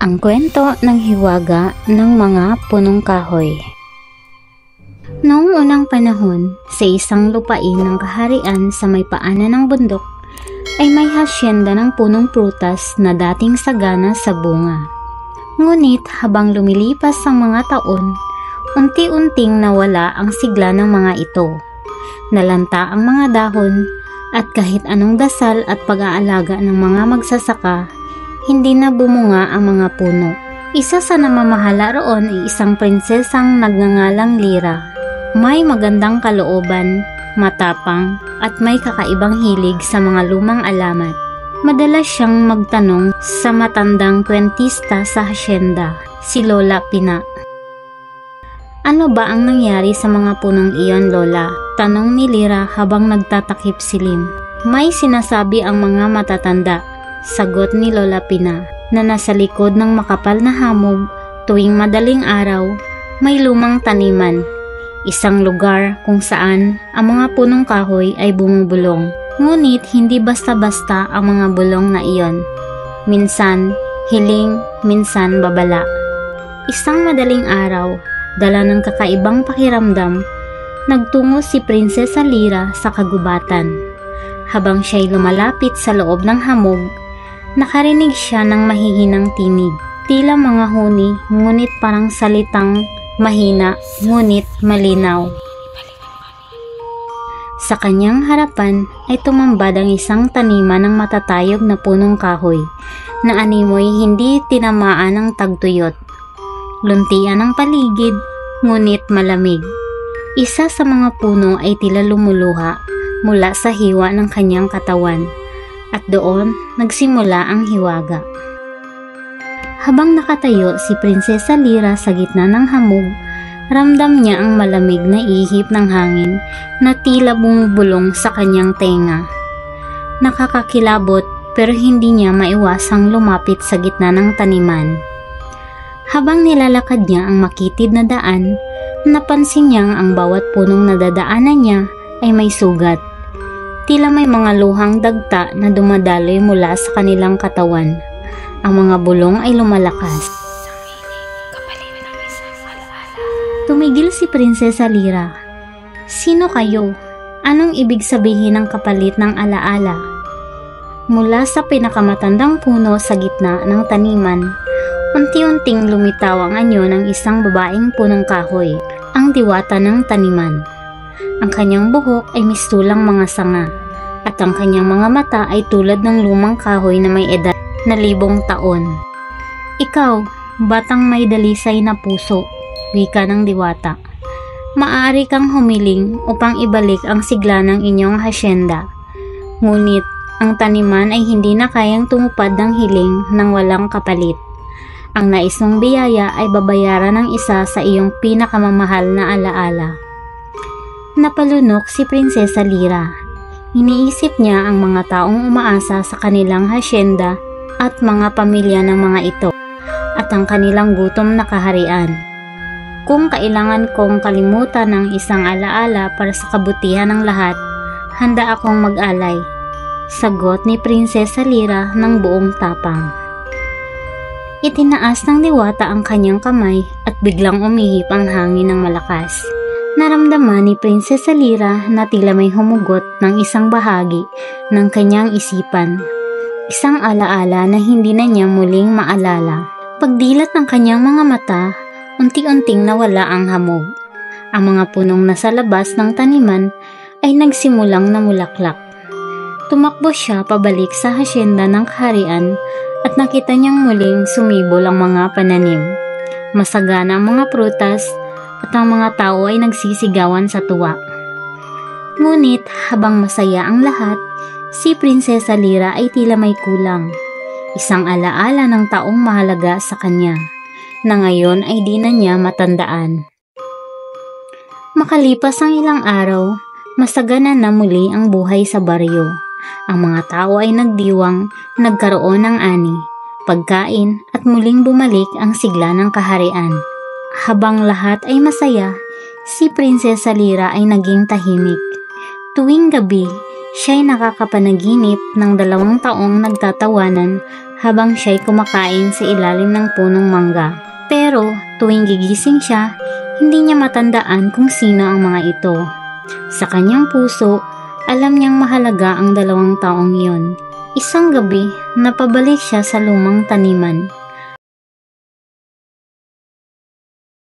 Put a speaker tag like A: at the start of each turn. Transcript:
A: Ang kwento ng hiwaga ng mga punong kahoy. Noong unang panahon, sa isang lupain ng kaharian sa may paanan ng bundok, ay may hasyenda ng punong prutas na dating sagana sa bunga. Ngunit habang lumilipas ang mga taon, unti-unting nawala ang sigla ng mga ito. Nalanta ang mga dahon at kahit anong dasal at pag-aalaga ng mga magsasaka, hindi na bumunga ang mga puno. Isa sa namamahala roon ay isang prinsesang nagngangalang Lyra. May magandang kalooban, matapang, at may kakaibang hilig sa mga lumang alamat. Madalas siyang magtanong sa matandang kwentista sa hasyenda, si Lola Pina. "Ano ba ang nangyari sa mga punong iyon, Lola?" tanong ni Lyra habang nagtatakip silim. "May sinasabi ang mga matatanda," sagot ni Lola Pina, "na nasa likod ng makapal na hamog tuwing madaling araw, may lumang taniman. Isang lugar kung saan ang mga punong kahoy ay bumubulong. Ngunit hindi basta-basta ang mga bulong na iyon. Minsan, hiling, minsan babala. Isang madaling araw, dala ng kakaibang pakiramdam, nagtungo si Prinsesa Lyra sa kagubatan. Habang siya'y lumalapit sa loob ng hamog, nakarinig siya ng mahihinang tinig. Tila mga huni, ngunit parang salitang mahina, ngunit malinaw. Sa kanyang harapan ay tumambad ang isang taniman ng matatayog na punong kahoy na animoy hindi tinamaan ng tagtuyot. Luntian ang paligid, ngunit malamig. Isa sa mga puno ay tila lumuluha mula sa hiwa ng kanyang katawan. At doon, nagsimula ang hiwaga. Habang nakatayo si Prinsesa Lyra sa gitna ng hamog, ramdam niya ang malamig na ihip ng hangin na tila bumubulong sa kanyang tenga. Nakakakilabot pero hindi niya maiwasang lumapit sa gitna ng taniman. Habang nilalakad niya ang makitid na daan, napansin niyang ang bawat punong nadadaanan niya ay may sugat. Tila may mga luhang dagta na dumadaloy mula sa kanilang katawan. Ang mga bulong ay lumalakas. Tumigil si Prinsesa Lyra. "Sino kayo? Anong ibig sabihin ng kapalit ng alaala?" Mula sa pinakamatandang puno sa gitna ng taniman, unti-unting lumitaw ang anyo ng isang babaeng punong kahoy, ang diwata ng taniman. Ang kanyang buhok ay mistulang mga sanga, at ang kanyang mga mata ay tulad ng lumang kahoy na may edad na 1,000 taon. "Ikaw, batang may dalisay na puso," wika ng diwata. "Maaari kang humiling upang ibalik ang sigla ng inyong hasyenda. Ngunit, ang taniman ay hindi na kayang tumupad ng hiling ng walang kapalit. Ang nais mong biyaya ay babayaran ng isa sa iyong pinakamamahal na alaala." Napalunok si Prinsesa Lyra. Iniisip niya ang mga taong umaasa sa kanilang hasyenda at mga pamilya ng mga ito, at ang kanilang gutom na kaharian. "Kung kailangan kong kalimutan ang isang alaala para sa kabutihan ng lahat, handa akong mag-alay," sagot ni Prinsesa Lyra ng buong tapang. Itinaas ng diwata ang kanyang kamay at biglang umihip ang hangin ng malakas. Naramdaman ni Prinsesa Lyra na tila may humugot ng isang bahagi ng kanyang isipan. Isang alaala na hindi na niya muling maalala. Pagdilat ng kanyang mga mata, unti-unting nawala ang hamog. Ang mga punong nasa labas ng taniman ay nagsimulang namulaklak. Tumakbo siya pabalik sa hasyenda ng kaharian at nakita niyang muling sumibol ang mga pananim. Masagana ang mga prutas at ang mga tao ay nagsisigawan sa tuwa. Ngunit habang masaya ang lahat, si Prinsesa Lyra ay tila may kulang. Isang alaala ng taong mahalaga sa kanya, na ngayon ay di na niya matandaan. Makalipas ang ilang araw, masagana na muli ang buhay sa baryo. Ang mga tao ay nagdiwang, nagkaroon ng ani, pagkain at muling bumalik ang sigla ng kaharian. Habang lahat ay masaya, si Prinsesa Lyra ay naging tahimik. Tuwing gabi, siya'y nakakapanaginip ng 2 taong nagtatawanan habang siya'y kumakain sa ilalim ng punong mangga. Pero tuwing gigising siya, hindi niya matandaan kung sino ang mga ito. Sa kanyang puso, alam niyang mahalaga ang dalawang taong iyon. Isang gabi, napabalik siya sa lumang taniman.